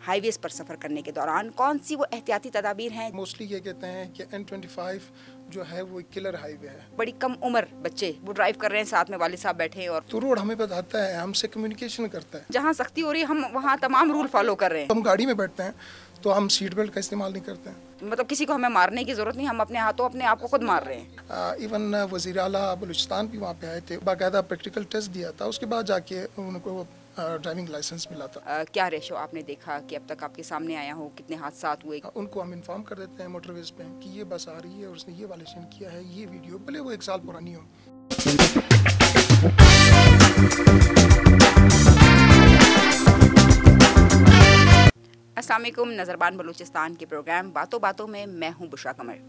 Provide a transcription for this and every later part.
High ways पर सफ़र करने के दौरान कौन सी वो एहतियाती तदाबीर हैं? मोस्टली ये कहते हैं कि N25 जो है वो किलर हाईवे है। बड़ी कम उम्र बच्चे वो ड्राइव कर रहे हैं, साथ में वालिद साहब बैठे हैं और तो रोड हमें बताता है, हमसे कम्युनिकेशन करता है। जहाँ सख्ती हो रही है हम वहाँ तमाम रूल फॉलो कर रहे हैं। हम गाड़ी में बैठते हैं तो हम सीट बेल्ट का इस्तेमाल नहीं करते हैं। मतलब किसी को हमें मारने की ज़रूरत नहीं, हम अपने हाथों अपने आप को खुद मार रहे हैं। इवन वज़ीर आला बलूचिस्तान भी वहाँ पे आए थे, बाकायदा प्रैक्टिकल टेस्ट दिया था, उसके बाद जाके उनको ड्राइविंग लाइसेंस मिला था। क्या रेशो आपने देखा कि अब तक आपके सामने आया हो, कितने हादसात हुए? उनको हम इन्फॉर्म कर देते हैं मोटरवेज पे कि ये बस आ रही है और उसने ये वायलेशन किया है, ये वीडियो भले वो 1 साल पुरानी हो। अस्सलाम वालेकुम, नज़रबान बलूचिस्तान के प्रोग्राम बातों बातों में मैं हूं बुशरा कमर।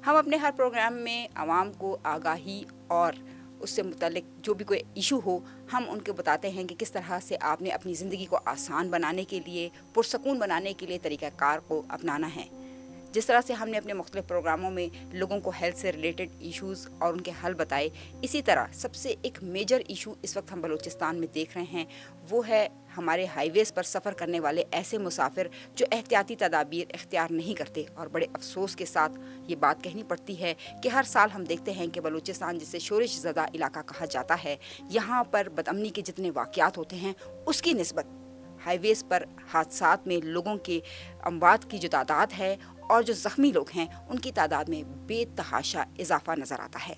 हम अपने हर प्रोग्राम में आवाम को आगाही और उससे मुतालिक जो भी कोई इशू हो, हम उनको बताते हैं कि किस तरह से आपने अपनी ज़िंदगी को आसान बनाने के लिए, पुरसकून बनाने के लिए तरीक़ाकार को अपनाना है। जिस तरह से हमने अपने मुख्तलिफ प्रोग्रामों में लोगों को हेल्थ से रिलेटेड इश्यूज़ और उनके हल बताए, इसी तरह सबसे एक मेजर इशू इस वक्त हम बलूचिस्तान में देख रहे हैं, वो है हमारे हाईवेज़ पर सफ़र करने वाले ऐसे मुसाफिर जो एहतियाती तदाबीर इख्तियार नहीं करते। और बड़े अफसोस के साथ ये बात कहनी पड़ती है कि हर साल हम देखते हैं कि बलूचिस्तान जिसे शोरिश ज़दा इलाका कहा जाता है, यहाँ पर बदअमनी के जितने वाक़यात होते हैं उसकी निस्बत हाईवेज़ पर हादसात में लोगों के अमवात की जो तादाद है और जो ज़ख्मी लोग हैं उनकी तादाद में बेतहाशा इजाफा नज़र आता है।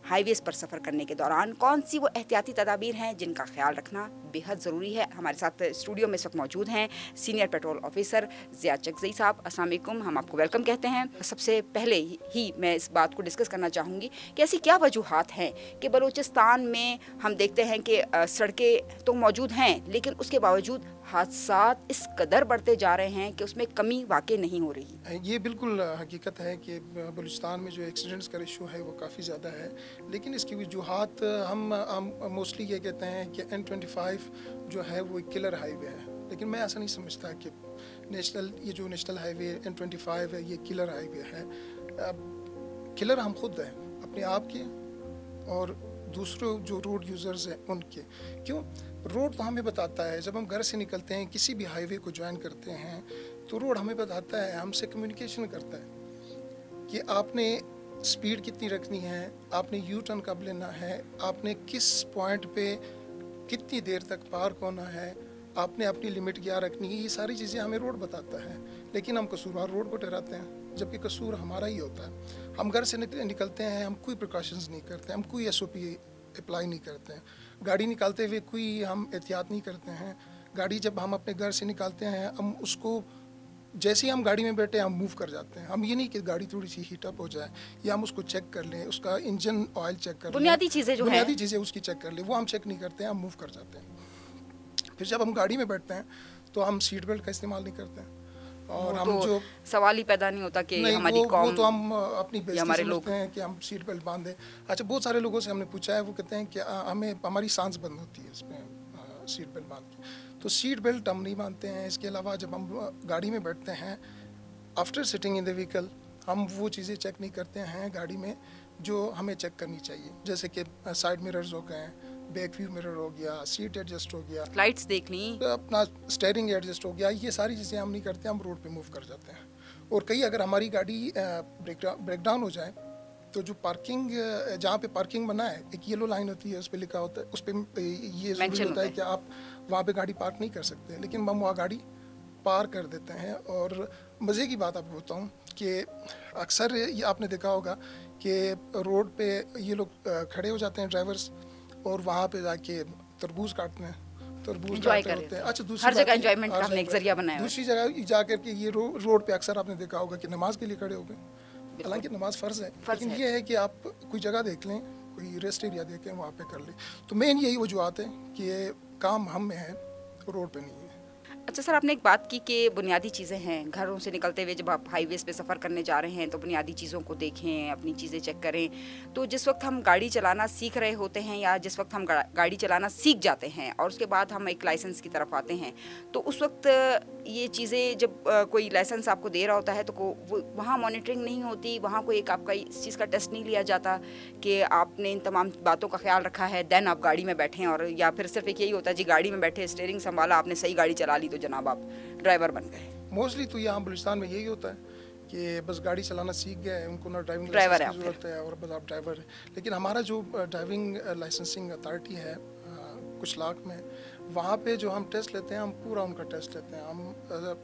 हाईवेज़ पर सफ़र करने के दौरान कौन सी वो एहतियाती तदाबीर हैं जिनका ख्याल रखना बेहद ज़रूरी है। हमारे साथ स्टूडियो में इस वक्त मौजूद हैं सीनियर पेट्रोल ऑफिसर ज़िया चकज़ई साहब। अस्सलाम वालेकुम, हम आपको वेलकम कहते हैं। सबसे पहले ही मैं इस बात को डिस्कस करना चाहूँगी कि ऐसी क्या वजूहात हैं कि बलूचिस्तान में हम देखते हैं कि सड़कें तो मौजूद हैं लेकिन उसके बावजूद हादसात इस कदर बढ़ते जा रहे हैं कि उसमें कमी वाक़ई नहीं हो रही। ये बिल्कुल हकीकत है कि बलूचिस्तान में जो एक्सीडेंट्स का रेशो है वो काफ़ी ज़्यादा है, लेकिन इसकी वजूहात हम मोस्टली ये कहते हैं कि N25 जो है वो किलर हाईवे है, लेकिन मैं ऐसा नहीं समझता कि ये जो नेशनल हाईवे N25 है ये किलर हाईवे है। किलर हम खुद हैं अपने आप के और दूसरों जो रोड यूज़र्स हैं उनके। क्यों? रोड तो हमें बताता है, जब हम घर से निकलते हैं किसी भी हाईवे को ज्वाइन करते हैं तो रोड हमें बताता है, हमसे कम्युनिकेशन करता है कि आपने स्पीड कितनी रखनी है, आपने यू टर्न कब लेना है, आपने किस पॉइंट पे कितनी देर तक पार्क होना है, आपने अपनी लिमिट क्या रखनी है। ये सारी चीज़ें हमें रोड बताता है, लेकिन हम कसूरवार रोड को ठहराते हैं जबकि कसूर हमारा ही होता है। हम घर से निकलते हैं, हम कोई प्रिकॉशंस नहीं करते, हम कोई SOP अप्लाई नहीं करते हैं, गाड़ी निकालते हुए कोई हम एहतियात नहीं करते हैं। गाड़ी जब हम अपने घर से निकालते हैं हम उसको जैसे ही हम गाड़ी में बैठे हम मूव कर जाते हैं। हम ये नहीं कि गाड़ी थोड़ी सी हीटअप हो जाए या हम उसको चेक कर लें, उसका इंजन ऑयल चेक कर लें, बुनियादी चीज़ें उसकी चेक कर लें, वो हम चेक नहीं करते हैं, हम मूव कर जाते हैं। फिर जब हम गाड़ी में बैठते हैं तो हम सीट बेल्ट का इस्तेमाल नहीं करते हैं और हम तो जो सवाल ही पैदा नहीं होता कि हमारी कौम वो तो हम अपनी बेइज्जती लोग समझते हैं कि हम सीट बेल्ट बांधे। अच्छा, बहुत सारे लोगों से हमने पूछा है, वो कहते हैं कि हमें हमारी सांस बंद होती है इसमें सीट बेल्ट बांध के। तो सीट बेल्ट हम नहीं बांधते हैं। इसके अलावा जब हम गाड़ी में बैठते हैं after sitting in the vehicle हम वो चीज़ें चेक नहीं करते हैं गाड़ी में जो हमें चेक करनी चाहिए, जैसे कि साइड मिरर्स हो गए, बैक व्यू मिरर हो गया, सीट एडजस्ट हो गया, लाइट्स देख ली, अपना स्टीयरिंग एडजस्ट हो गया। ये सारी चीज़ें हम नहीं करते, हम रोड पे मूव कर जाते हैं। और कहीं अगर हमारी गाड़ी ब्रेक डाउन हो जाए तो जो पार्किंग जहाँ पे पार्किंग बना है एक येलो लाइन होती है, उस पर लिखा होता है, उस पर ये ज़रूरी होता है कि आप वहाँ पे गाड़ी पार्क नहीं कर सकते, लेकिन हम वहाँ गाड़ी पार कर देते हैं। और मज़े की बात आपको बताऊँ कि अक्सर ये आपने देखा होगा कि रोड पे ये लोग खड़े हो जाते हैं ड्राइवर्स और वहाँ पे जाके तरबूज काटते हैं, तरबूज काट रहे होते हैं। अच्छा, हर जगह एंजॉयमेंट का हमने एक जरिया बनाया है। दूसरी जगह जाकर के ये रोड पे अक्सर आपने देखा होगा कि नमाज के लिए खड़े हो गए, हालांकि नमाज फ़र्ज़ है, लेकिन ये है कि आप कोई जगह देख लें, कोई रेस्ट एरिया देखें, वहाँ पे कर लें। तो मेन यही वजूहत है कि ये काम हम में है, रोड पे नहीं है। अच्छा सर, आपने एक बात की कि बुनियादी चीज़ें हैं, घरों से निकलते हुए जब आप हाईवेज़ पे सफ़र करने जा रहे हैं तो बुनियादी चीज़ों को देखें, अपनी चीज़ें चेक करें। तो जिस वक्त हम गाड़ी चलाना सीख रहे होते हैं या जिस वक्त हम गाड़ी चलाना सीख जाते हैं और उसके बाद हम एक लाइसेंस की तरफ आते हैं, तो उस वक्त ये चीज़ें जब कोई लाइसेंस आपको दे रहा होता है तो वहाँ मॉनिटरिंग नहीं होती, वहाँ कोई एक आपका इस चीज़ का टेस्ट नहीं लिया जाता कि आपने इन तमाम बातों का ख्याल रखा है, देन आप गाड़ी में बैठें। और या फिर सिर्फ एक यही होता है जी गाड़ी में बैठे, स्टीयरिंग संभाला, आपने सही गाड़ी चला ली तो जनाब आप ड्राइवर बन गए। मोस्टली तो यहाँ बलूचिस्तान में यही होता है कि बस गाड़ी चलाना सीख गए, उनको ना ड्राइविंग ड्राइवर लाइसेंस की ज़रूरत है और बस आप ड्राइवर हैं। लेकिन हमारा जो ड्राइविंग लाइसेंसिंग अथॉरिटी है कुछ लाख में, वहाँ पे जो हम टेस्ट लेते हैं, हम पूरा उनका टेस्ट लेते हैं, हम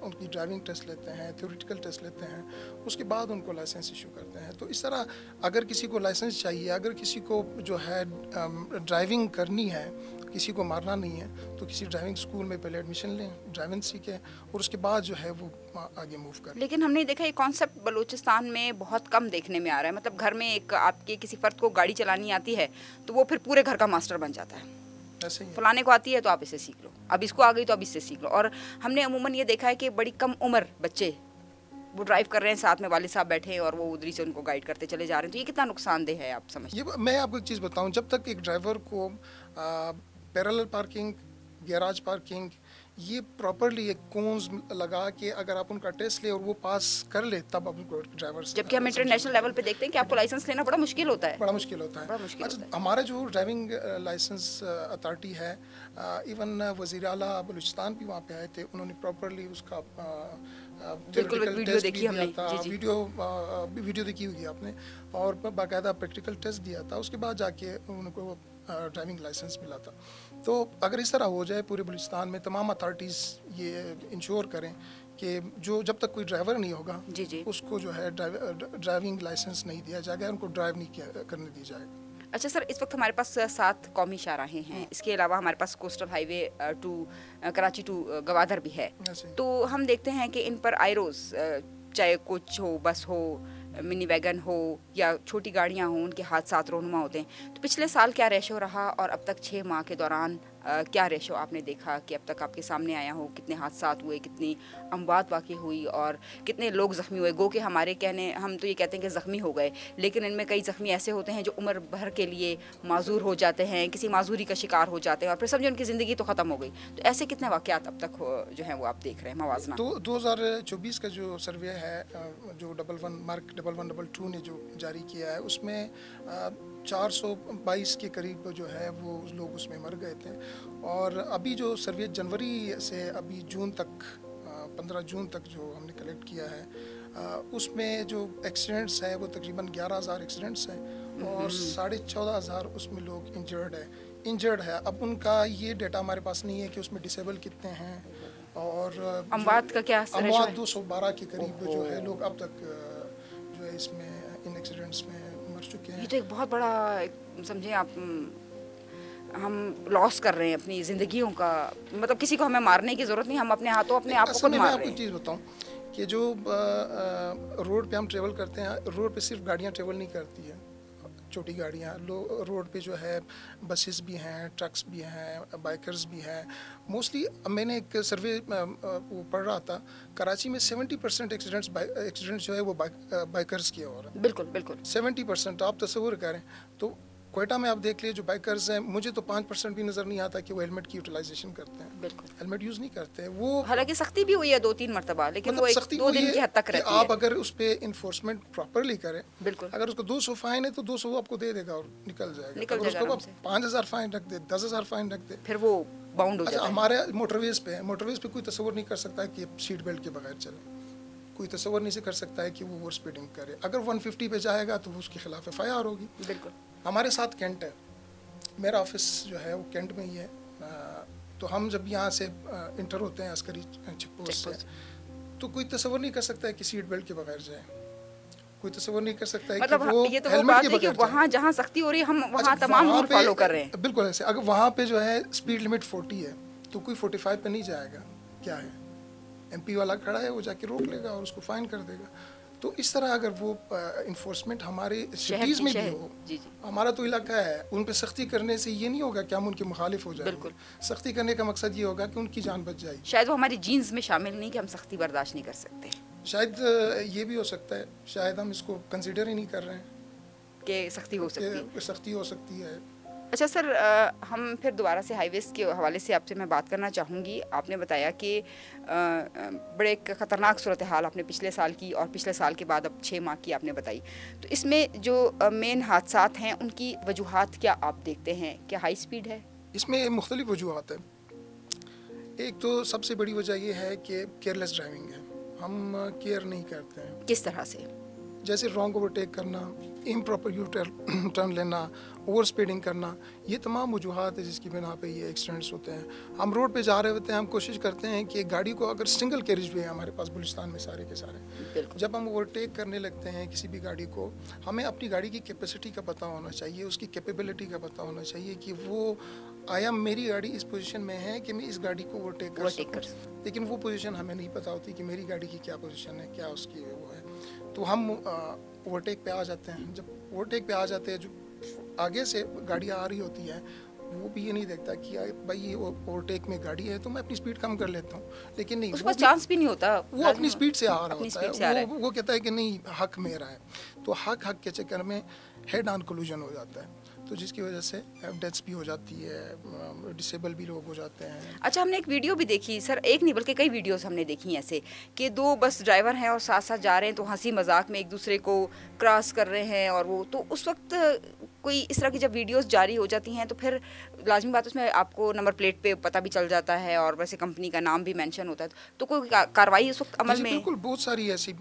उनकी ड्राइविंग टेस्ट लेते हैं, थ्योरेटिकल टेस्ट लेते हैं, उसके बाद उनको लाइसेंस इशू करते हैं। तो इस तरह अगर किसी को लाइसेंस चाहिए, अगर किसी को जो है ड्राइविंग करनी है, किसी को मारना नहीं है, तो किसी ड्राइविंग स्कूल में पहले एडमिशन लें, ड्राइविंग सीखें और उसके बाद जो है वो आगे मूव करें। लेकिन हमने देखा ये कॉन्सेप्ट बलूचिस्तान में बहुत कम देखने में आ रहा है। मतलब घर में एक आपके किसी फर्द को गाड़ी चलानी आती है तो वो फिर पूरे घर का मास्टर बन जाता है। ऐसे ही फलाने को आती है तो आप इसे सीख लो, अब इसको आ गई तो अब इससे सीख लो। और हमने अमूमन ये देखा है कि बड़ी कम उम्र बच्चे वो ड्राइव कर रहे हैं, साथ में वालिद साहब बैठे हैं और वो उधरी से उनको गाइड करते चले जा रहे हैं। तो ये कितना नुकसानदेह है आप समझते हैं? ये मैं आपको एक चीज़ बताऊं, जब तक एक ड्राइवर को पैरेलल पार्किंग, गैराज पार्किंग, ये प्रॉपरली एक कोन्स लगा के अगर आप उनका टेस्ट ले और वो पास कर ले, तब आप उनको ड्राइवर। जबकि हम इंटरनेशनल लेवल पे देखते हैं कि आपको लाइसेंस लेना बड़ा मुश्किल होता है। बड़ा मुश्किल होता है। बड़ा मुश्किल होता है। हमारा जो ड्राइविंग लाइसेंस अथॉरिटी है, इवन वज़ीर आला बलूचिस्तान भी वहाँ पे आए थे, उन्होंने प्रॉपरली उसका बिल्कुल वीडियो देखी हमने, जी जी। वीडियो देखी होगी आपने, और बाकायदा प्रैक्टिकल टेस्ट दिया था, उसके बाद जाके उनको ड्राइविंग लाइसेंस मिला था। तो अगर इस तरह हो जाए पूरे बलूचिस्तान में, तमाम अथॉरिटीज़ ये इंश्योर करें कि जो जब तक कोई ड्राइवर नहीं होगा जी जी, उसको जो है ड्राइविंग लाइसेंस नहीं दिया जाएगा, उनको ड्राइव नहीं करने दी जाएगा। अच्छा सर, इस वक्त हमारे पास 7 कौमी शाहराहें हैं, इसके अलावा हमारे पास coastal highway to Karachi to Gwadar भी है। तो हम देखते हैं कि इन पर आए रोज़ चाहे कोच हो, बस हो, मिनी वैगन हो या छोटी गाड़ियां हों, उनके हादसात रोनुमा होते हैं। तो पिछले साल क्या रेशो रहा और अब तक 6 माह के दौरान क्या रेशो आपने देखा कि अब तक आपके सामने आया हो? कितने हादसात हुए, कितनी अमवात वाक़ई हुई और कितने लोग ज़ख्मी हुए? गो के हमारे कहने, हम तो ये कहते हैं कि ज़ख्मी हो गए, लेकिन इनमें कई ज़ख्मी ऐसे होते हैं जो उम्र भर के लिए माजूर हो जाते हैं, किसी माजूरी का शिकार हो जाते हैं और फिर समझो उनकी ज़िंदगी तो ख़त्म हो गई। तो ऐसे कितने वाक़यात अब तक जो हैं वो आप देख रहे हैं मवाजना? तो 2024 का जो सर्वे है, जो 1112 ने जो जारी किया है, उसमें 422 के करीब जो है वो लोग उसमें मर गए थे। और अभी जो सर्वे जनवरी से अभी जून तक, 15 जून तक जो हमने कलेक्ट किया है, उसमें जो एक्सीडेंट्स हैं वो तकरीबन 11,000 एक्सीडेंट्स हैं और 14,500 उसमें लोग इंजर्ड है। अब उनका ये डेटा हमारे पास नहीं है कि उसमें डिसेबल कितने हैं और अमवात का क्या? अमवात 212 के करीब जो है लोग अब तक जो है इसमें इन एक्सीडेंट्स में मर चुके हैं। ये तो एक बहुत बड़ा, समझें आप, हम लॉस कर रहे हैं अपनी ज़िंदगियों का। मतलब किसी को हमें मारने की ज़रूरत नहीं, हम अपने हाथों अपने आप को खुद मार रहे हैं। मैं आपको एक चीज़ बताऊं कि जो रोड पे हम ट्रेवल करते हैं, रोड पे सिर्फ गाड़ियां ट्रेवल नहीं करती है, छोटी गाड़ियाँ, रोड पे जो है बसेस भी हैं, ट्रक्स भी हैं, बाइकर्स भी हैं। मोस्टली मैंने एक सर्वे वो पढ़ रहा था, कराची में 70% एक्सीडेंट्स जो है वो बाइकर्स किए हो रहे हैं। बिल्कुल बिल्कुल 70%। आप तस्वीर करें तो कोयटा में आप देख लिए जो बाइकर्स हैं, मुझे तो 5% भी नज़र नहीं आता कि वो हेलमेट की यूटिलाइजेशन करते हैं। बिल्कुल हेलमेट यूज़ नहीं करते वो। हालांकि सख्ती भी हुई है 2-3 मरतबा, लेकिन मतलब वो सख्ती 1-2 दिन की हद तक रहती है। आप अगर उस पर इन्फोर्समेंट प्रॉपरली करें, बिल्कुल, अगर उसको 200 फाइन है तो 200 आपको दे देगा और निकल जाएगा। निकल अगर जाएगा उसको 5,000 फाइन रख दे, 10,000 फाइन रख दे, फिर वो बाउंड हो जाता है। हमारे मोटरवेज पे है, मोटरवेज पे कोई तस्वर नहीं कर सकता है कि सीट बेल्ट के बगैर चले, कोई तस्वर नहीं से कर सकता है कि वो ओवर स्पीडिंग करे। अगर 150 पे जाएगा तो उसके खिलाफ FIR होगी। बिल्कुल। हमारे साथ कैंट है, मेरा ऑफिस जो है वो कैंट में ही है। तो हम जब यहाँ से इंटर होते हैं अस्करी चेकपोस्ट से, तो कोई तस्वर नहीं कर सकता है कि सीट बेल्ट के बगैर जाए, कोई तस्वर नहीं कर सकता है मतलब कि वो ये तो वो बात है कि वहाँ जहाँ सख्ती हो रही है हम वहाँ तमाम रूल फॉलो कर रहे हैं। बिल्कुल ऐसे। अगर वहाँ पे जो है स्पीड लिमिट 40 है तो कोई 45 पे नहीं जाएगा। क्या है, MP वाला खड़ा है, वो जाके रोक लेगा और उसको फाइन कर देगा। तो इस तरह अगर वो इन्फोर्समेंट हमारे सिटीज़ में भी हो, जी जी, हमारा तो इलाका है, उन पे सख्ती करने से ये नहीं होगा कि हम उनके मुखालिफ हो जाएंगे। बिल्कुल। सख्ती करने का मकसद ये होगा कि उनकी जान बच जाएगी। शायद वो हमारी जीन्स में शामिल नहीं कि हम सख्ती बर्दाश्त नहीं कर सकते। शायद ये भी हो सकता है, शायद हम इसको कंसिडर ही नहीं कर रहे हैं कि सख्ती हो सकती है। सख्ती हो सकती है। अच्छा सर, हम फिर दोबारा से हाईवेज़ के हवाले से आपसे मैं बात करना चाहूँगी। आपने बताया कि बड़े एक ख़तरनाक सूरत हाल आपने पिछले साल की और पिछले साल के बाद अब 6 माह की आपने बताई। तो इसमें जो मेन हादसात हैं उनकी वजूहात क्या आप देखते हैं? क्या हाई स्पीड है? इसमें मुख्तलिफ वजूहात है। ایک تو سب سے بڑی وجہ یہ ہے کہ کیئرلیس ڈرائیونگ ہے. ہم کیئر نہیں کرتے ہیں. کس طرح سے؟ جیسے رانگ اوورٹیک کرنا، امپراپر یو ٹرن لینا، اوور اسپیڈنگ کرنا، یہ تمام وجوہات ہیں جس کی بنا پہ یہ ایکسیڈنٹس ہوتے ہیں. ہم روڈ پہ جا رہے ہوتے ہیں، ہم کوشش کرتے ہیں کہ گاڑی کو، اگر سنگل کیریج وے ہے ہمارے پاس بلوچستان میں سارے کے سارے، جب ہم اوورٹیک کرنے لگتے ہیں کسی بھی گاڑی کو، ہمیں اپنی گاڑی کی کیپیسٹی کا پتہ ہونا چاہیے، اس کی کیپیبلٹی کا پتہ ہونا چاہیے کہ وہ آیا میری گاڑی اس پوزیشن میں ہے کہ میں اس گاڑی کو اوورٹیک کر سکوں. لیکن وہ پوزیشن ہمیں نہیں پتہ ہوتی کہ میری گاڑی کی کیا پوزیشن ہے، کیا اس کی وہ ہے. تو ہم اوورٹیک پہ آ جاتے ہیں. جب اوورٹیک پہ آ جاتے ہیں، جو آگے سے گاڑیاں آ رہی ہوتی ہیں وہ بھی یہ نہیں دیکھتا کہ بھائی یہ اوورٹیک میں گاڑی ہے تو میں اپنی سپیڈ کم کر لیتا ہوں. لیکن نہیں، اس کو چانس بھی نہیں ہوتا، وہ اپنی سپیڈ سے آ رہا ہوتا ہے. وہ کہتا ہے کہ نہیں، حق میرا ہے. تو حق کے چکر میں ہیڈ آن کولوژن ہو جاتا ہے، تو جس کی وجہ سے ڈیتھس بھی ہو جاتی ہے، ڈسیبل بھی لوگ ہو جاتے ہیں. اچھا، ہم نے ایک ویڈیو بھی دیکھی سر، ایک نہیں بلکہ کئی ویڈیوز ہم نے دیکھی ایسے کہ دو بس ڈرائیور ہیں اور ساتھ ساتھ جا رہے ہیں تو ہنسی مذاق میں ایک دوسرے کو کراس کر رہے ہیں، اور وہ تو اس وقت کوئی اس طرح کی جب ویڈیوز جاری ہو جاتی ہیں تو پھر لازمی بات اس میں آپ کو نمبر پلیٹ پہ پتہ بھی چل جاتا ہے اور ویسے کمپنی کا نام بھی مینشن ہوتا ہے، تو کوئی کارروائی اس وقت عمل میں؟ بالکل، بہت ساری ایسی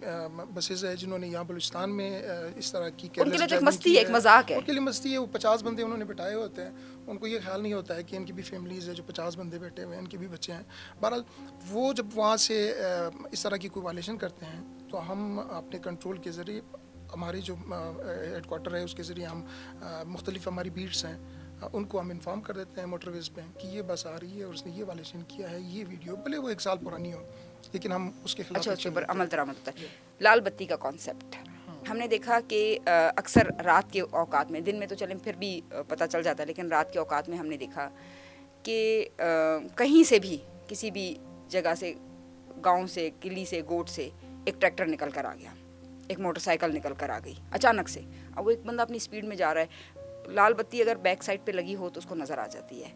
بسیز ہیں جنہوں نے یہاں بلوچستان میں اس طرح کی ان کے لیے تو ایک مستی ہے، ایک مذاق ہے. ان کے لیے مستی ہے. وہ 50 بندے انہوں نے بٹھائے ہوتے ہیں، ان کو یہ خیال نہیں ہوتا ہے کہ ان کی بھی فیملیز ہے، جو 50 بندے بیٹھے ہوئے ہیں ان کے بھی بچے ہیں. بہرحال وہ جب وہاں سے اس طرح کی کوئی وائلیشن کرتے ہیں تو ہم اپنے کنٹرول کے ذریعے، ہماری جو ہیڈ کوارٹر ہے اس کے ذریعے ہم مختلف ہماری بیٹس ہیں ان کو ہم انفارم کر دیتے ہیں موٹر ویز پہ کہ یہ بس آ رہی ہے اور اس نے یہ وائلیشن کیا ہے، یہ ویڈیو بھلے وہ 1 سال پرانی ہو لیکن ہم اس کے خلاف اچھا پر عمل درآمد ہوتا ہے. لال بتی کا کانسیپٹ ہم نے دیکھا کہ اکثر رات کے اوقات میں، دن میں تو چلیں پھر بھی پتہ چل جاتا ہے، لیکن رات کے اوقات میں ہم نے دیکھا کہ کہیں سے بھی، کسی بھی جگہ سے، گاؤں سے، قلی سے، گوٹ سے ایک ٹریکٹر نکل کر آ گیا، ایک موٹر سائیکل نکل کر آ گئی اچانک سے. اب وہ ایک بندہ اپنی سپیڈ میں جا رہا ہے، لال بتی اگر بیک سائڈ پہ لگی ہو تو اس کو نظر آ جاتی ہے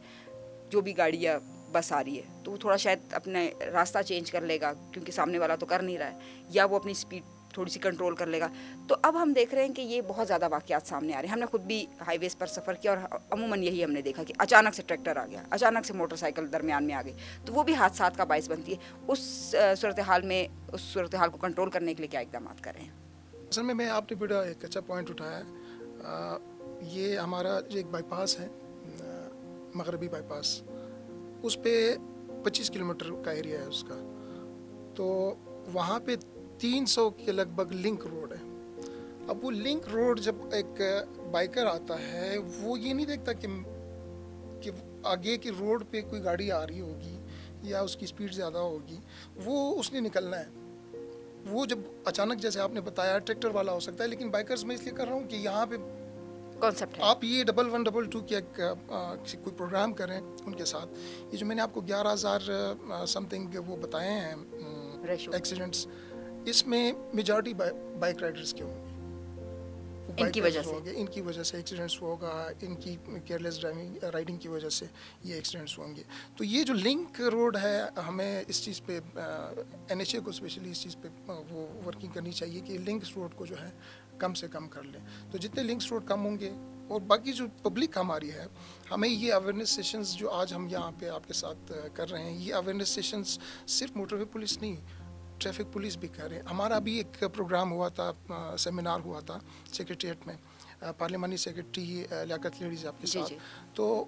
جو بھی گاڑی یا بس آ رہی ہے، تو وہ تھوڑا شاید اپنے راستہ چینج کر لے گا کیونکہ سامنے والا تو کر نہیں رہا ہے، یا وہ اپنی سپیڈ تھوڑی سی کنٹرول کر لے گا. تو اب ہم دیکھ رہے ہیں کہ یہ بہت زیادہ واقعات سامنے آ رہے ہیں. ہم نے خود بھی ہائی ویز پر سفر کیا اور عموماً یہی ہم نے دیکھا کہ اچانک سے ٹریکٹر آ گیا، اچانک سے موٹر سائیکل درمیان میں آ گئی، تو وہ بھی حادثات کا باعث بنتی ہے. اس صورتحال میں، اس صورتحال کو کنٹرول کرنے کے لیے کیا اقدامات کر رہے ہیں؟ اصل میں آپ نے بڑا ایک اچھا پوائنٹ اٹھایا ہے. یہ ہمارا جو ایک بائی پاس ہے، مغربی بائی پاس، اس پہ 25 کلومیٹر کا ایریا ہے اس کا، تو وہاں پہ 300 کے لگ بھگ لنک روڈ ہے. اب وہ لنک روڈ جب ایک بائکر آتا ہے وہ یہ نہیں دیکھتا کہ آگے کی روڈ پہ کوئی گاڑی آ رہی ہوگی یا اس کی سپیڈ زیادہ ہوگی، وہ اس نے نکلنا ہے. وہ جب اچانک، جیسے آپ نے بتایا، ٹریکٹر والا ہو سکتا ہے، لیکن بائکرز میں اس لیے کر رہا ہوں کہ یہاں پہ کانسیپٹ ہے، آپ یہ 1122 کی ایک کوئی پروگرام کریں ان کے ساتھ. یہ جو میں نے آپ کو 11,000 سم تھنگ وہ بتائے ہیں ایکسیڈنٹس، اس میں میجارٹی بائک رائڈرز کے ہوں گے. ان کی وجہ سے ایکسیڈنٹس ہوگا، ان کی کیئرلیس ڈرائیونگ رائڈنگ کی وجہ سے یہ ایکسیڈنٹس ہوں گے. تو یہ جو لنک روڈ ہے، ہمیں اس چیز پہ NHA کو اسپیشلی اس چیز پہ وہ ورکنگ کرنی چاہیے کہ لنکس روڈ کو جو ہے کم سے کم کر لیں. تو جتنے لنکس روڈ کم ہوں گے، اور باقی جو پبلک ہماری ہے، ہمیں یہ اویئرنیس سیشنز جو آج ہم یہاں پہ آپ کے ساتھ کر رہے ہیں، یہ اویئرنیس سیشنز صرف موٹر وے پولیس نہیں، ٹریفک پولیس بھی کر رہے ہیں. ہمارا بھی ایک پروگرام ہوا تھا، سیمینار ہوا تھا سیکریٹریٹ میں، پارلیمانی سیکریٹری لیاقت لیڈیز آپ کے ساتھ. تو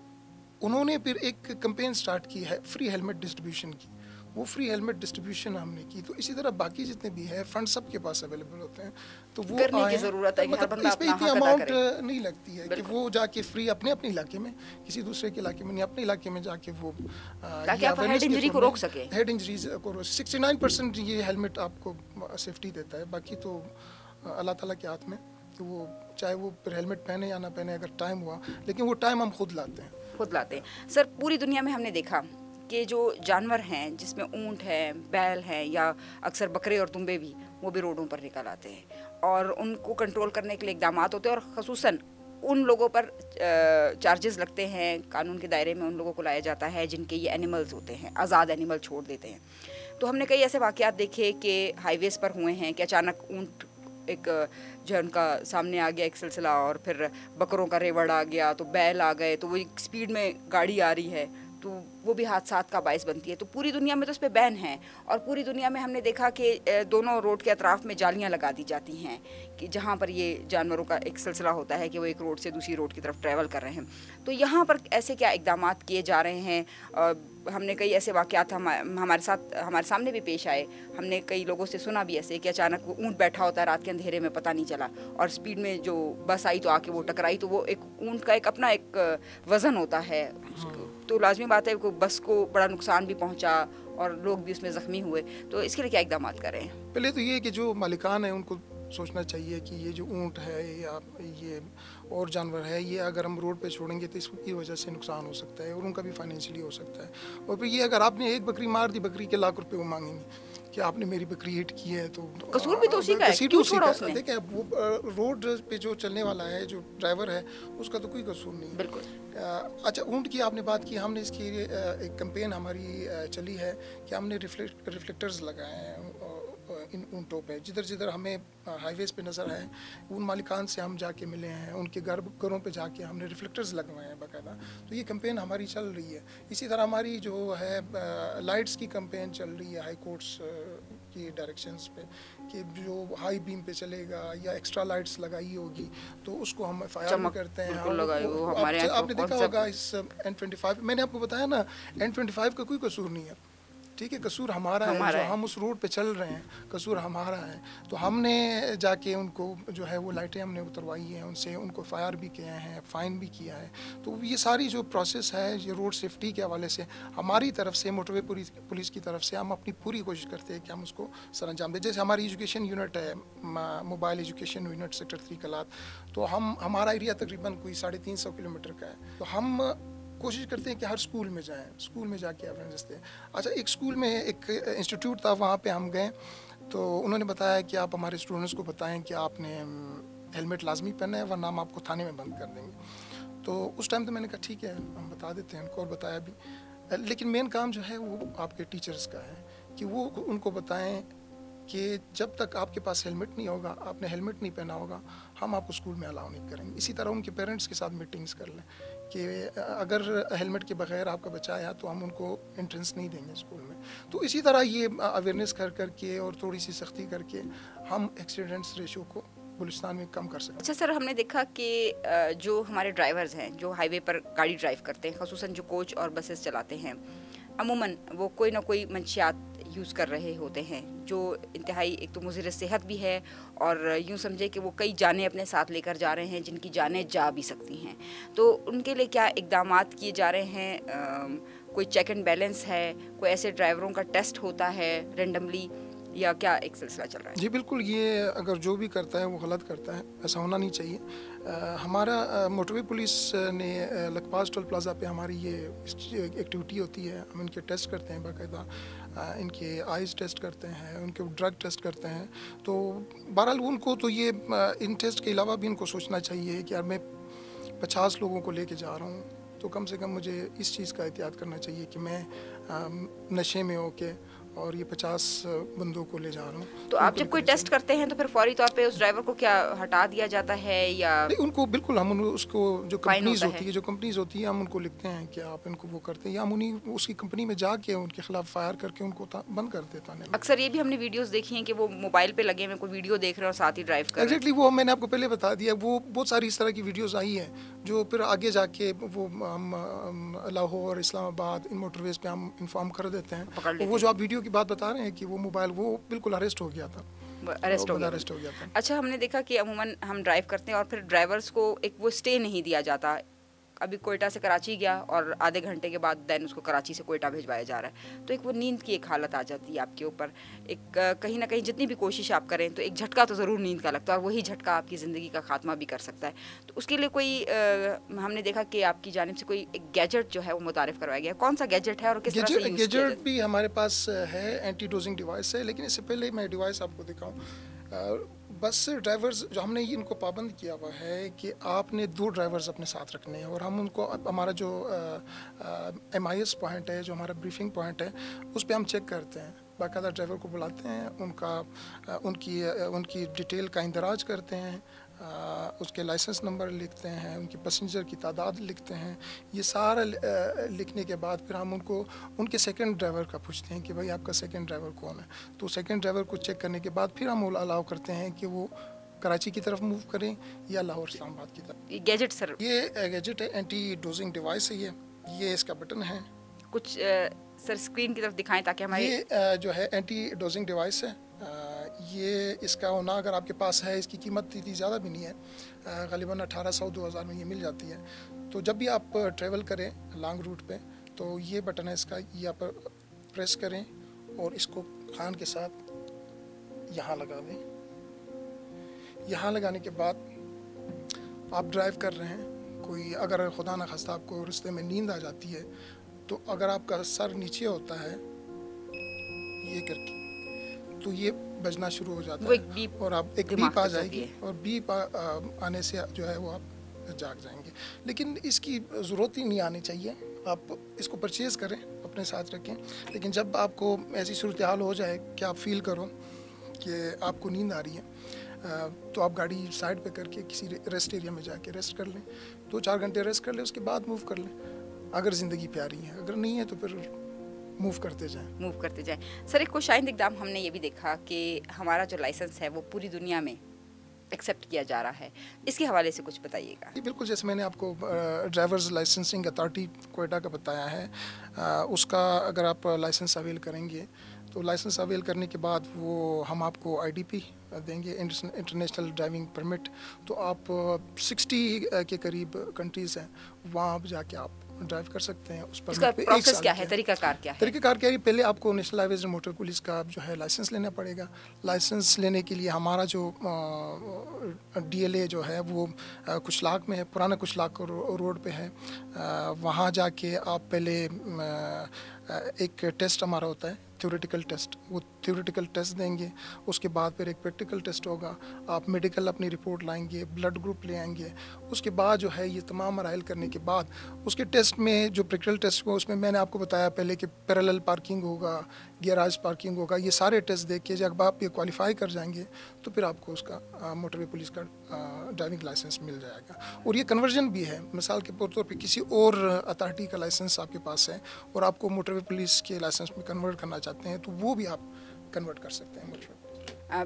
انہوں نے پھر ایک کمپین سٹارٹ کی ہے فری ہیلمٹ ڈسٹریبیوشن کی. وہ فری ہیلمٹ ڈسٹریبیوشن ہم نے کی. تو اسی طرح باقی جتنے بھی ہے فنڈ سب کے پاس اویلیبل ہوتے ہیں، تو وہ کرنے کی ضرورت ہے. مطلب اس پہ اتنی اماؤنٹ نہیں لگتی ہے کہ وہ جا کے فری اپنے علاقے میں، کسی دوسرے کے علاقے میں نہیں، اپنے علاقے میں جا کے وہ ہیڈ انجری کو روک سکے. ہیڈ انجریز کو 69% یہ ہیلمٹ آپ کو سیفٹی دیتا ہے. باقی تو اللہ تعالیٰ کے ہاتھ میں، تو وہ چاہے وہ پھر ہیلمٹ پہنے یا نہ پہنے اگر ٹائم ہوا، لیکن وہ ٹائم ہم خود لاتے ہیں. سر پوری دنیا میں ہم نے دیکھا کہ جو جانور ہیں، جس میں اونٹ ہے، بیل ہیں، یا اکثر بکرے اور دمبے بھی، وہ بھی روڈوں پر نکل آتے ہیں اور ان کو کنٹرول کرنے کے لیے اقدامات ہوتے ہیں، اور خصوصاً ان لوگوں پر چارجز لگتے ہیں. قانون کے دائرے میں ان لوگوں کو لایا جاتا ہے جن کے یہ اینیملز ہوتے ہیں، آزاد اینیمل چھوڑ دیتے ہیں. تو ہم نے کئی ایسے واقعات دیکھے کہ ہائی ویز پر ہوئے ہیں کہ اچانک اونٹ ایک جو ہے ان کا سامنے آ گیا ایک سلسلہ، اور پھر بکروں کا ریوڑ آ گیا، تو بیل آ گئے، تو وہ ایک سپیڈ میں گاڑی آ رہی ہے तो वो भी हादसात का बायस बनती है। तो पूरी दुनिया में तो इस पर बैन है, और पूरी दुनिया में हमने देखा कि दोनों रोड के अतराफ़ में जालियाँ लगा दी जाती हैं कि जहाँ पर ये जानवरों का एक सिलसिला होता है कि वो एक रोड से दूसरी रोड की तरफ ट्रैवल कर रहे हैं। तो यहाँ पर ऐसे क्या इक़दामात किए जा रहे हैं? हमने कई ऐसे वाक़यात हमारे सामने भी पेश आए। हमने कई लोगों से सुना भी ऐसे कि अचानक वो ऊँट बैठा होता है रात के अंधेरे में, पता नहीं चला, और स्पीड में जो बस आई तो आके वो टकराई। तो वो एक ऊँट का एक अपना एक वज़न होता है, तो लाजमी बात है कि बस को बड़ा नुकसान भी पहुँचा और लोग भी उसमें ज़ख्मी हुए। तो इसके लिए क्या इक़दामात कर रहे हैं? पहले तो ये कि जो मालिकान है उनको सोचना चाहिए कि ये जो ऊँट है या ये और जानवर है, ये अगर हम रोड पे छोड़ेंगे तो इसकी वजह से नुकसान हो सकता है और उनका भी फाइनेंशियली हो सकता है। और फिर ये अगर आपने एक बकरी मार दी, बकरी के लाख रुपए वो मांगेंगे कि आपने मेरी बकरी हिट की है। तो कसूर भी तो उसी का है, क्यों छोड़ा उसने? देखिए वो रोड पे जो चलने वाला है, जो ड्राइवर है, उसका तो कोई कसूर नहीं है। बिल्कुल। अच्छा, ऊँट की आपने बात की, हमने इसकी एक कैंपेन हमारी चली है कि हमने रिफ्लेक्टर्स लगाए हैं इन ऊँटों पे। जिधर जिधर हमें हाईवेज़ पे नज़र आए, उन मालिकान से हम जाके मिले हैं, उनके घरों पे जाके हमने रिफ्लेक्टर्स लगवाए हैं बाकायदा। तो ये कैंपेन हमारी चल रही है। इसी तरह हमारी जो है लाइट्स की कैंपेन चल रही है हाई कोर्ट्स की डायरेक्शंस पे, कि जो हाई बीम पे चलेगा या एक्स्ट्रा लाइट्स लगाई होगी तो उसको हम FIR करते हैं। आपने देखा होगा इस N25, मैंने आपको बताया ना, N25 का कोई कसूर नहीं है, ठीक है, कसूर हमारा है, जो हम उस रोड पे चल रहे हैं, कसूर हमारा है। तो हमने जाके उनको जो है वो लाइटें हमने उतरवाई हैं उनसे, उनको FIR भी किए हैं, फ़ाइन भी किया है। तो ये सारी जो प्रोसेस है, ये रोड सेफ्टी के हवाले से हमारी तरफ से, मोटरवे पुलिस की तरफ से हम अपनी पूरी कोशिश करते हैं कि हम उसको सर अंजाम दें। जैसे हमारी एजुकेशन यूनिट है, मोबाइल एजुकेशन यूनिट सेक्टर 3 कलात, तो हमारा एरिया तकरीबन कोई 350 किलोमीटर का है। तो हम कोशिश करते हैं कि हर स्कूल में जाएं, स्कूल में जाके अवेयरनेस दें। अच्छा, एक स्कूल में एक इंस्टीट्यूट था, वहाँ पे हम गए तो उन्होंने बताया कि आप हमारे स्टूडेंट्स को बताएं कि आपने हेलमेट लाजमी पहना है, वरना हम आपको थाने में बंद कर देंगे। तो उस टाइम तो मैंने कहा ठीक है, हम बता देते हैं उनको, और बताया भी। लेकिन मेन काम जो है वो आपके टीचर्स का है कि वो उनको बताएं कि जब तक आपके पास हेलमेट नहीं होगा, आपने हेलमेट नहीं पहना होगा, हम आपको स्कूल में अलाउ नहीं करेंगे। इसी तरह उनके पेरेंट्स के साथ मीटिंग्स कर लें कि अगर हेलमेट के बगैर आपका बच्चा आया तो हम उनको एंट्रेंस नहीं देंगे स्कूल में। तो इसी तरह ये अवेयरनेस कर के और थोड़ी सी सख्ती करके हम एक्सीडेंट्स रेशो को बलूचिस्तान में कम कर सकते हैं। अच्छा सर, हमने देखा कि जो हमारे ड्राइवर्स हैं जो हाईवे पर गाड़ी ड्राइव करते हैं, ख़ुसूसन जो कोच और बसेस चलाते हैं, अमूमन वो कोई ना कोई मंशियात यूज़ कर रहे होते हैं जो इंतहाई एक तो मुज़िर सेहत भी है, और यूँ समझे कि वो कई जानें अपने साथ लेकर जा रहे हैं जिनकी जानें जा भी सकती हैं। तो उनके लिए क्या इक़दामात किए जा रहे हैं? कोई चेक एंड बैलेंस है? कोई ऐसे ड्राइवरों का टेस्ट होता है रेंडमली, या क्या एक सिलसिला चल रहा है? जी बिल्कुल, ये अगर जो भी करता है वो गलत करता है, ऐसा होना नहीं चाहिए। हमारा मोटरवे पुलिस ने लखपास टोल प्लाज़ा पे हमारी ये एक्टिविटी होती है, हम इनके टेस्ट करते हैं बाकायदा, इनके आइज़ टेस्ट करते हैं, उनके ड्रग टेस्ट करते हैं। तो बहरहाल उनको तो ये इन टेस्ट के अलावा भी इनको सोचना चाहिए कि यार मैं 50 लोगों को लेके जा रहा हूँ, तो कम से कम मुझे इस चीज़ का एहतियात करना चाहिए कि मैं नशे में होके और ये 50 बंदों को ले जा रहा हूँ। तो आप जब कोई टेस्ट करते हैं तो फिर फौरी तौर पे उस ड्राइवर को क्या हटा दिया जाता है या नहीं? उनको बिल्कुल हम उसको जो कंपनीज होती है हम उनको लिखते हैं कि आप इनको वो करते हैं, या हम उन्हीं उसकी कंपनी में जाके उनके खिलाफ FIR करके उनको बंद कर देता है। अक्सर ये भी हमने वीडियोस देखी हैं कि वो मोबाइल पे लगे हुए कोई वीडियो देख रहे हैं और साथ ही ड्राइव कर रहे हैं। एग्जैक्टली, वो मैंने आपको पहले बता दिया, वो बहुत सारी इस तरह की वीडियोस आई हैं जो फिर आगे जाके वो हम लाहौर, इस्लामाबाद, इन मोटरवेज पे हम इन्फॉर्म कर देते हैं। वो जो आप वीडियो की बात बता रहे हैं कि वो मोबाइल वो बिल्कुल अरेस्ट हो गया था, अरेस्ट हो गया था। अच्छा, हमने देखा कि अमूमन हम ड्राइव करते हैं और फिर ड्राइवर्स को एक वो स्टे नहीं दिया जाता। अभी कोयटा से कराची गया और आधे घंटे के बाद दैन उसको कराची से कोयटा भिजवाया जा रहा है, तो एक वो नींद की एक हालत आ जाती है आपके ऊपर। एक कहीं ना कहीं जितनी भी कोशिश आप करें तो एक झटका तो ज़रूर नींद का लगता है, और वही झटका आपकी ज़िंदगी का खात्मा भी कर सकता है। तो उसके लिए कोई हमने देखा कि आपकी जानिब से कोई एक गैजेट जो है वो मुतारिफ करवाया गया, कौन सा गैजेट है और किस तरह से? गैजेट भी हमारे पास है, एंटी डोजिंग डिवाइस है, लेकिन इससे पहले मैं डिवाइस आपको दिखाऊँ। बस ड्राइवर्स जो हमने इनको पाबंद किया हुआ है कि आपने 2 ड्राइवर्स अपने साथ रखने हैं, और हम उनको हमारा जो MIS पॉइंट है, जो हमारा ब्रीफिंग पॉइंट है, उस पर हम चेक करते हैं। बाकायदा ड्राइवर को बुलाते हैं, उनकी डिटेल का इंदराज करते हैं, اس کے لائسنس نمبر لکھتے ہیں, ان کی پیسنجر کی تعداد لکھتے ہیں. یہ سارا لکھنے کے بعد پھر ہم ان کے سیکنڈ ڈرائیور کا پوچھتے ہیں کہ بھائی آپ کا سیکنڈ ڈرائیور کون ہے. تو سیکنڈ ڈرائیور کو چیک کرنے کے بعد پھر ہم الاؤ کرتے ہیں کہ وہ کراچی کی طرف موو کریں یا لاہور اسلام آباد کی طرف. گیجٹ سر, یہ گیجٹ ہے, اینٹی ڈوزنگ ڈیوائس ہے. یہ اس کا بٹن ہے. کچھ سر اسکرین کی طرف دکھائیں تاکہ ہمارے. یہ جو ہے اینٹی ڈوزنگ ڈیوائس ہے. یہ اس کا ہونا اگر آپ کے پاس ہے, اس کی قیمت اتنی زیادہ بھی نہیں ہے, غالباً 1800-2000 میں یہ مل جاتی ہے. تو جب بھی آپ ٹریول کریں لانگ روٹ پہ تو یہ بٹن ہے اس کا, یہ آپ پریس کریں اور اس کو کان کے ساتھ یہاں لگا دیں. یہاں لگانے کے بعد آپ ڈرائیو کر رہے ہیں, کوئی اگر خدا نہ خواستہ آپ کو رستے میں نیند آ جاتی ہے تو اگر آپ کا سر نیچے ہوتا ہے یہ کر کے تو یہ بجنا شروع ہو جاتا ہے اور آپ ایک بیپ آ جائے گی, اور بیپ آنے سے جو ہے وہ آپ جاگ جائیں گے. لیکن اس کی ضرورت ہی نہیں آنی چاہیے, آپ اس کو پرچیز کریں, اپنے ساتھ رکھیں. لیکن جب آپ کو ایسی صورتحال ہو جائے کہ آپ فیل کرو کہ آپ کو نیند آ رہی ہے تو آپ گاڑی سائڈ پہ کر کے کسی ریسٹ ایریا میں جا کے ریسٹ کر لیں, 2-4 گھنٹے ریسٹ کر لیں, اس کے بعد موو کر لیں اگر زندگی پیاری ہے. اگر نہیں ہے تو پھر موو کرتے جائیں. سر ایک خوشائند اقدام ہم نے یہ بھی دیکھا کہ ہمارا جو لائسنس ہے وہ پوری دنیا میں ایکسیپٹ کیا جا رہا ہے, اس کے حوالے سے کچھ بتائیے گا. بالکل, جیسے میں نے آپ کو ڈرائیورز لائسنسنگ اتھارٹی کوئٹہ کا بتایا ہے, اس کا اگر آپ لائسنس اویل کریں گے تو لائسنس اویل کرنے کے بعد وہ ہم آپ کو IDP دیں گے, انٹرنیشنل ڈرائیونگ پرمٹ. تو آپ 60 کے قریب کنٹریز ہیں, وہاں جا کے آپ ڈرائیو کر سکتے ہیں. اس پر پروسیس کیا ہے, طریقہ کار کیا ہے؟ طریقہ کار کیا ہے, پہلے آپ کو نیشنل ہائی ویز موٹر پولیس کا جو ہے لائسنس لینا پڑے گا. لائسنس لینے کے لیے ہمارا جو DLA جو ہے وہ کچھ لاکھ میں ہے, پرانا کچھ لاکھ روڈ پہ ہے. وہاں جا کے آپ پہلے ایک ٹیسٹ ہمارا ہوتا ہے, تھیوریٹیکل ٹیسٹ, وہ تھیوریٹیکل ٹیسٹ دیں گے. اس کے بعد پھر ایک پریکٹیکل ٹیسٹ ہوگا, آپ میڈیکل اپنی رپورٹ لائیں گے, بلڈ گروپ لے آئیں گے. اس کے بعد جو ہے یہ تمام مراحل کرنے کے بعد اس کے ٹیسٹ میں جو پریکٹیکل ٹیسٹ کو, اس میں نے آپ کو بتایا پہلے کہ پیرالل پارکنگ ہوگا, گیراج پارکنگ ہوگا, یہ سارے ٹیسٹ دیکھ کے جب آپ یہ کوالیفائی کر جائیں گے تو پھر آپ کو اس کا موٹر وے پولیس کا ڈرائیونگ لائسنس مل جائے گا. اور یہ کنورژن بھی ہے, مثال کے طور پہ کسی اور اتھارٹی کا لائسنس آپ کے پاس ہے اور آپ کو موٹر وے پولیس کے لائسنس میں کنورٹ کرنا چاہتے ہیں تو وہ بھی آپ کنورٹ کر سکتے ہیں موٹر وے.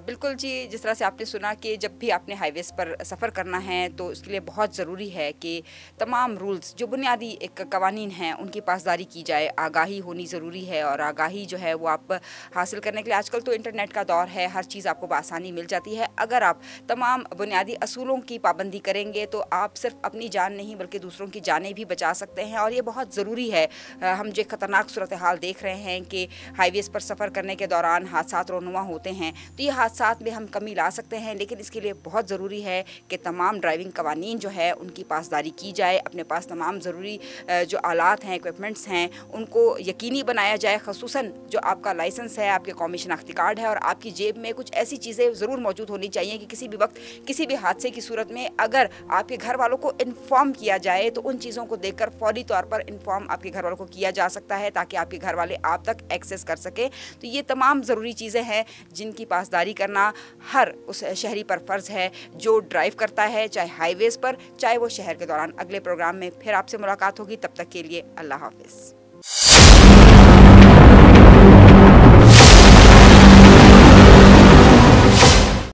بالکل جی, جس طرح سے آپ نے سنا کہ جب بھی آپ نے ہائی ویز پر سفر کرنا ہے تو اس کے لیے بہت ضروری ہے کہ تمام رولز جو بنیادی ایک قوانین ہیں ان کی پاسداری کی جائے. آگاہی ہونی ضروری ہے, اور آگاہی جو ہے وہ آپ حاصل کرنے کے لیے, آج کل تو انٹرنیٹ کا دور ہے, ہر چیز آپ کو بآسانی مل جاتی ہے. اگر آپ تمام بنیادی اصولوں کی پابندی کریں گے تو آپ صرف اپنی جان نہیں بلکہ دوسروں کی جانیں بھی بچا سکتے ہیں, اور یہ بہت ضروری ہے. ہم جو خطرناک صورتحال دیکھ رہے ہیں کہ ہائی ویز پر سفر کرنے کے دوران حادثات رونما ہوتے ہیں, تو یہ حادثات میں ہم کمی لا سکتے ہیں, لیکن اس کے لیے بہت ضروری ہے کہ تمام ڈرائیونگ قوانین جو ہے ان کی پاسداری کی جائے. اپنے پاس تمام ضروری جو آلات ہیں, اکوپمنٹس ہیں, ان کو یقینی بنایا جائے. خصوصاً جو آپ کا لائسنس ہے, آپ کے قومی شناختی کارڈ ہے, اور آپ کی جیب میں کچھ ایسی چیزیں ضرور موجود ہونی چاہیے کہ کسی بھی وقت کسی بھی حادثے کی صورت میں اگر آپ کے گھر والوں کو انفارم کیا جائے تو ان چیزوں کو دیکھ کر فوری طور پر انفارم آپ کے گھر والوں کو کیا جا سکتا ہے تاکہ آپ کے گھر والے آپ تک ایکسیس کر سکیں. تو یہ تمام ضروری چیزیں ہیں جن کی پاسداری کرنا ہر اس شہری پر فرض ہے جو ڈرائیو کرتا ہے, چاہے ہائی ویز پر, چاہے وہ شہر کے دوران. اگلے پروگرام میں پھر آپ سے ملاقات ہوگی, تب تک کے لیے اللہ حافظ.